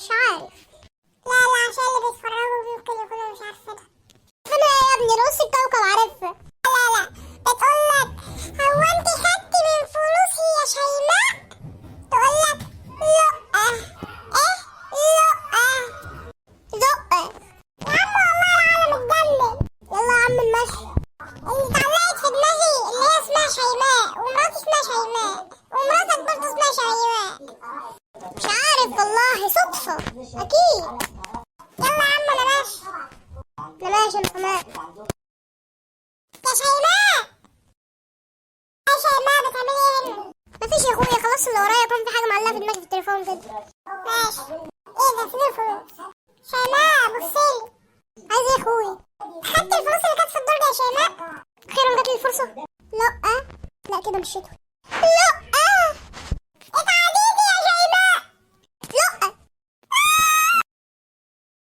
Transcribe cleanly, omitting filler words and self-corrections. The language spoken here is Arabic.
مش عارف. لا لا، عشان اللي بيتفرجوا ممكن يكونوا مش عارفين. انا يا ابني نص الكوكب عارفها. لا لا، بتقول لك هو انت خدتي من فلوسي يا شيماء؟ تقول لك لا. ايه لا يا عم والله العالم اتجنن. يلا يا عم المشي. اللي اتعلقت في دماغي اللي هي اسمها شيماء، ومراتي اسمها شيماء، ومراتك برضه اسمها شيماء. مش عارف والله، صدفة أكيد. يلا يا عم أنا ماشي. أنا ماشي أنا كمان. يا شيماء، يا شيماء بتعملي إيه هنا؟ مفيش يا أخويا، خلاص اللي ورايا كان في حاجة معلقة في دماغي في التليفون كده. ماشي. إيه ده؟ فين الفلوس؟ شيماء بصيلي. عايز إيه يا أخويا؟ خدت الفلوس اللي كانت في الدرج يا شيماء؟ أخيرا جاتلي الفرصة. لأ لا كده مشيتوا. لأ